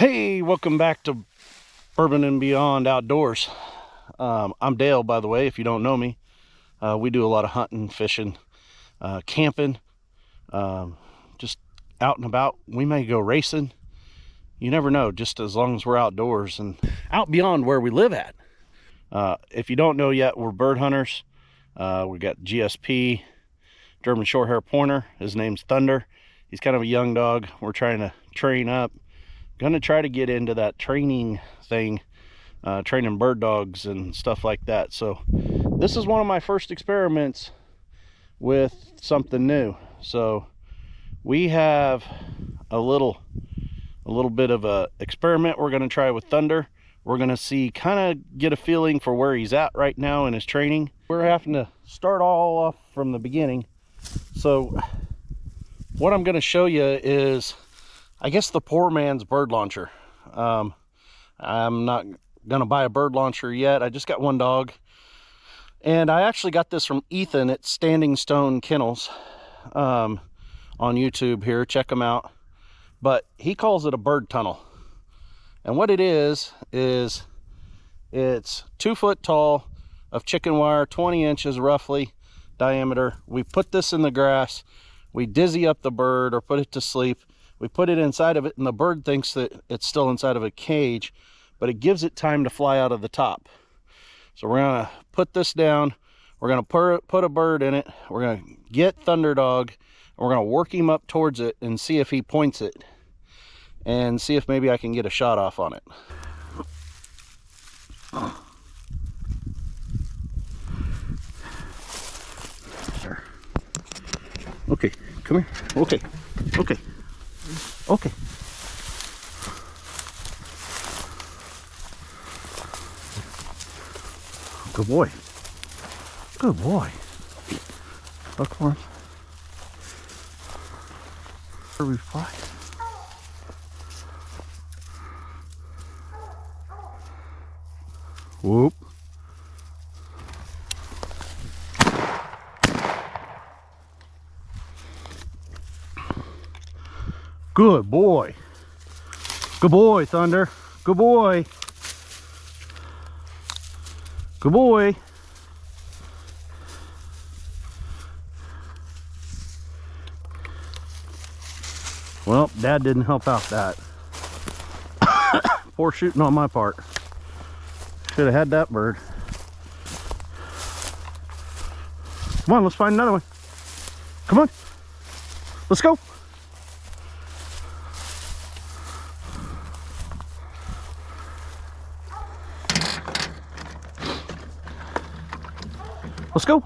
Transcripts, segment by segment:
Hey, welcome back to Bourbon and Beyond Outdoors. I'm Dale, by the way, if you don't know me. We do a lot of hunting, fishing, camping, just out and about. We may go racing. You never know, just as long as we're outdoors and out beyond where we live at. If you don't know yet, we're bird hunters. We got GSP, German Shorthair Pointer. His name's Thunder. He's kind of a young dog. We're trying to train up. Gonna try to get into that training thing, training bird dogs and stuff like that. So this is one of my first experiments with something new. So we have a little bit of a experiment we're gonna try with Thunder. We're gonna see, kind of get a feeling for where he's at right now in his training. We're having to start all off from the beginning. So what I'm gonna show you is, I guess, the poor man's bird launcher. I'm not gonna buy a bird launcher yet. I just got one dog, and I actually got this from Ethan at Standing Stone Kennels on YouTube here. Check him out. But he calls it a bird tunnel, and what it is it's 2 foot tall of chicken wire, 20 inches roughly diameter. We put this in the grass, we dizzy up the bird or put it to sleep. We put it inside of it, and the bird thinks that it's still inside of a cage, but it gives it time to fly out of the top. So we're gonna put this down. We're gonna put a bird in it. We're gonna get Thunder Dog, and we're gonna work him up towards it and see if he points it, and see if maybe I can get a shot off on it. There. Okay, come here. Okay. Okay. Good boy. Good boy. Look for him. Where we fly. Whoop. Good boy. Good boy, Thunder. Good boy. Good boy. Well, Dad didn't help out that. Poor shooting on my part. Should have had that bird. Come on, let's find another one. Come on. Let's go. Let's go.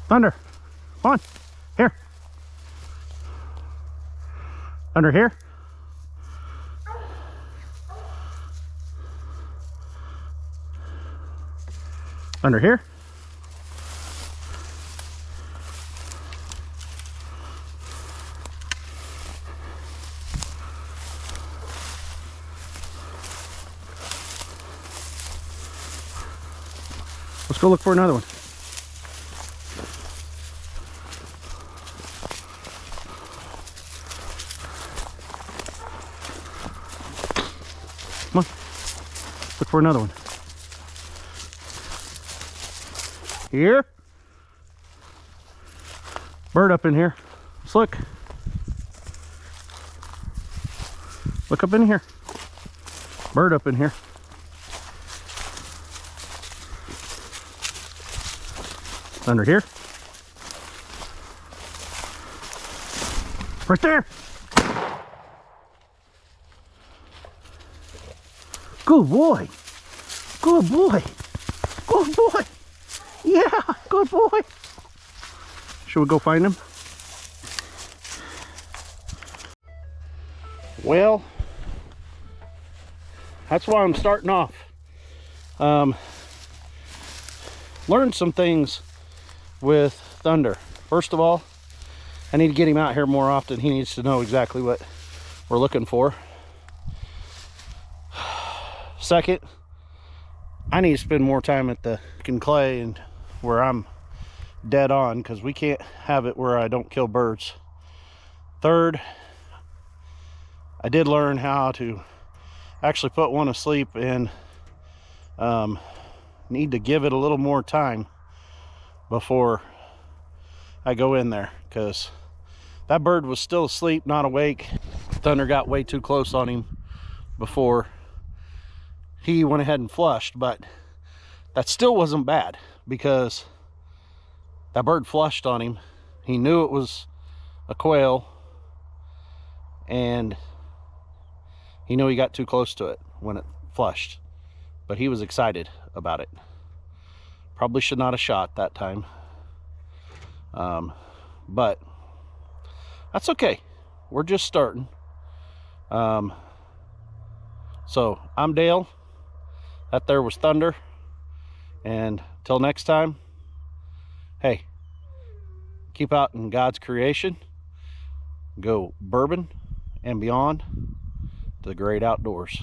Thunder, come on. Here. Thunder, here. Thunder, here. Let's go look for another one. Come on. Look for another one. Here. Bird up in here. Let's look. Look up in here. Bird up in here. Under here. Right there. Good boy. Good boy. Good boy. Yeah, good boy. Should we go find him? Well, that's why I'm starting off. Learned some things with Thunder. First of all, I need to get him out here more often. He needs to know exactly what we're looking for. Second, I need to spend more time at the clay and where I'm dead on, because we can't have it where I don't kill birds. Third, I did learn how to actually put one asleep, and need to give it a little more time before I go in there, because that bird was still asleep, not awake. Thunder got way too close on him before he went ahead and flushed, but that still wasn't bad, because that bird flushed on him. He knew it was a quail, and he knew he got too close to it when it flushed, but he was excited about it. Probably should not have shot that time, but that's okay. We're just starting. So I'm Dale. That there was Thunder. And till next time, hey, keep out in God's creation. Go bourbon and beyond to the great outdoors.